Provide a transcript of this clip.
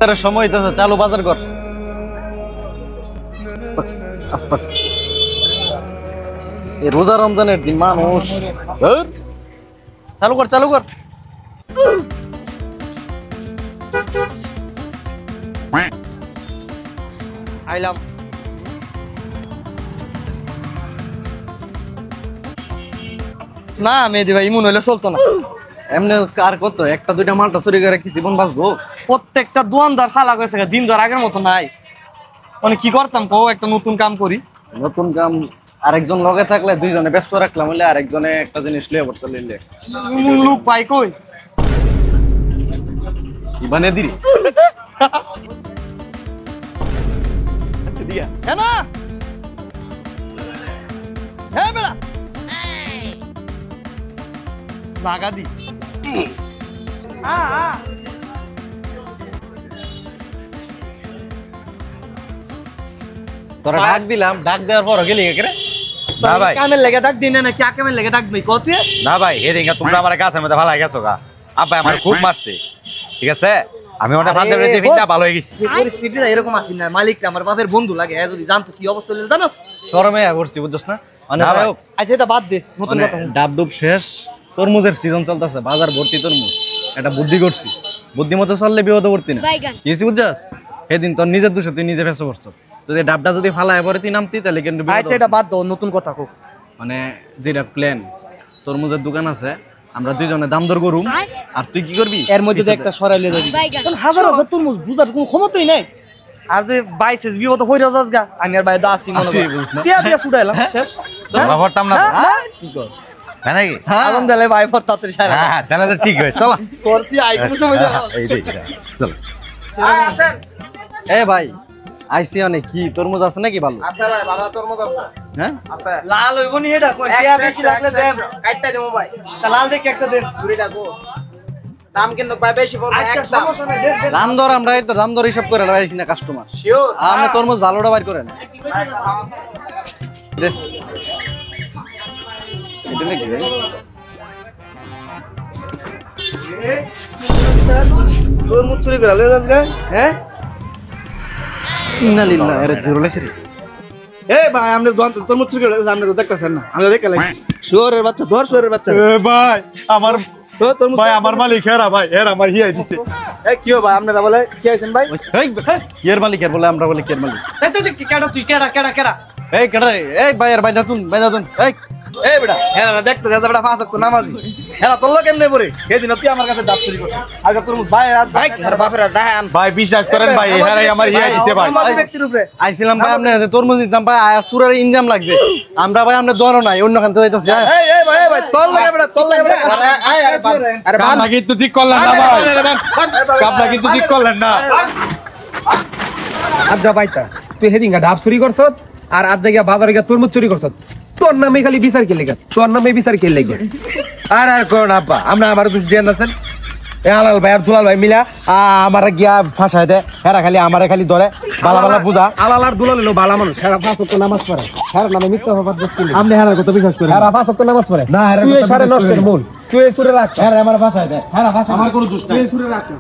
তার সময় হইতেছে, চালু বাজার কর। এই রোজা রমজানের দিন মানুষ চালু কর চালু কর। আইলাম। না মেহেদি ভাই ইমন হইলে চলতো না। এমনি কার কত একটা দুইটা মালটা চুরি করে কি জীবন বাঁচবো? প্রত্যেকটা দোয়ানদার চালাক হয়েছে, দিন ধর আগের মতো নাই। মানে কি করতাম কও, একটা নতুন কাম করি। নতুন কাম আরেকজন লগে থাকলে দুইজনে ব্যস্ত রাখলাম, হইলে আরেকজনে একটা জিনিস লিয়ে পড়তে লইলে লোক পাই কই ইবানে দিরি দিয়া হ্যাঁ না হ্যাঁ বেড়া লাগা দি তোরা ডাক দিলাম, ডাক দেওয়ার পর গেলি কে রে? না ভাই কামের লেগে ডাক দিন না, কি কামের লেগে ডাক দিই কত? না ভাই এদিকে তোমরা আমার গাছের মধ্যে ভালো গেছো গা। আব্বা আমার খুব মারছে, ঠিক আছে? আমি ওটা বান্ধব রেতে ভিন্ডা ভালো হয়ে গেছি। পরিস্থিতিটা এরকম আসি না, মালিকটা আমার বাপের বন্ধু লাগে, যদি জানতো কি অবস্থা হইলো জানোস? শরমে পড়ছি বুঝছস না? মানে ভাই আচ্ছা এটা বাদ দে, নতুন কথা ডাব ডুব শেষ, তরমুজের সিজন চলতেছে, বাজার ভর্তি তরমুজ। একটা বুদ্ধি করছি, বুদ্ধি মতো চললে বিপদ পড়তি না। কি বুঝছস? সেদিন তোর নিজের দোষে তুই নিজে ফেসে পড়ছ। যদি ডাবটা যদি ফালায় পরে তুই নামতি তাহলে কিন্তু আচ্ছা এটা বাদ দাও, নতুন কথা কো। মানে যেটা প্ল্যান, তরমুজের দোকান আছে, আমরা দুইজনে দাম দর করুম, আর তুই কি করবি এর মধ্যে একটা সরাইলে যাবি। হাজার হাজার তরমুজ বুঝার কোনো ক্ষমতাই নাই। আর যে বাইসেস বিপদ হইরা যাস গা, আমি আর বাইরে আসি মনে কর টিয়া দিয়া ছুটাইলাম শেষ। তোমরা ভরতাম না কি কর হ্যাঁ নাকি? আগুন দিলে ভাই ফর তাড়াতাড়ি সারা। হ্যাঁ তাহলে তো ঠিক হয়েছে, চলো করছি আই কোন সময় দাও। এই দেখ চলো। আসেন এ ভাই আইসি অনেক কি তরমুজ আছে নাকি ভালো? আচ্ছা ভাই বাবা তরমুজ আছে। হ্যাঁ আচ্ছা লাল হইব নি এটা কই টিয়া বেশি লাগলে দেব, কাটটা দেবো ভাই। তা লাল দেখে একটা দেন, চুরিটা গো দাম কিন্তু ভাই বেশি পড়বে একদম। সমস্যা নাই, দেন দেন। দাম দর আমরা এটা দাম দর হিসাব করে লাগাইছি না কাস্টমার। শিওর আপনি তরমুজ ভালোটা বাইর করেন। দে এটা নাকি ভাই? তরমুজ চুরি করে লয়ে যাস গা, হ্যাঁ? ইন্না লিল্লাহ, আরে ধরলেছ রে। এ ভাই আমরা দোকান তো তরমুজ চুরি করে আপনি তো দেখতেছেন না, আমরা দেখে লাইছি। শুয়োরের বাচ্চা ধর, শুয়োরের বাচ্চা। এ ভাই আমার তো তরমুজ ভাই আমার মালিক হেরা ভাই এর আমার হিয়াই দিছে। এ কি ভাই আপনারা বলে কি আইছেন ভাই? এই কিয়ের মালিক এর বলে আমরা বলে কিয়ের মালিক। তাই তো কেডা তুই কেডা কেডা কেডা? এই কেডা রে? এই ভাই আর ভাই দাতুন এই এই বেটা হেরা দেখতে দাদা বেটা ফাঁস তো নামাজি হেরা তোর লোক কেমনে পড়ে সেদিন তুই আমার কাছে ডাব চুরি করছিস। আগে তোর ভাই আজ ভাই আর বাপের ডাহান ভাই বিশ্বাস করেন ভাই হেরাই আমার হিয়াই দিছে ভাই। নামাজি ব্যক্তির উপরে আইছিলাম ভাই আপনার হাতে তরমুজ দিতাম ভাই, সুরার ইনজাম লাগবে। আমরা ভাই আমরা দোয়ানো নাই, অন্য কান্তে যাইতাছি। এই ভাই তোর লাগে বেটা আয় আরে কামনা কিন্তু ঠিক করলেন না ভাই, কামনা কিন্তু ঠিক করলেন না। আচ্ছা ভাইতা তুই হেদিনকা ডাব চুরি করছত আর আজ জায়গা বাজারে গিয়া তরমুজ চুরি করছত, তোর নামে খালি বিচার কে লেগে, তোর নামে বিচার কে লেগে? আর আর কোন আব্বা আমরা আমার দোষ দিয়ে আছেন। এ আলাল ভাই আর দুলাল ভাই মিলা আমার গিয়া ফাঁসায় দেয়, হেরা খালি আমারে খালি ধরে বালা বালা বুঝা। আলালার দুলাল হলো ভালো মানুষ, হেরা পাঁচ ওয়াক্ত নামাজ পড়ে, হেরা নামে মিথ্যা অপবাদ বসতে আপনি হেরার কত বিশ্বাস করেন? হেরা পাঁচ ওয়াক্ত নামাজ পড়ে না, হেরা তুই কথা এই সারে বিশ্বাস নষ্টের করি না। মূল, তুই এই সুরে রাখ, হেরা আমার ফাঁসায় দেয়, হেরা ভাষা আমার কোনো দোষ নাই। তুই এই সুরে রাখ না।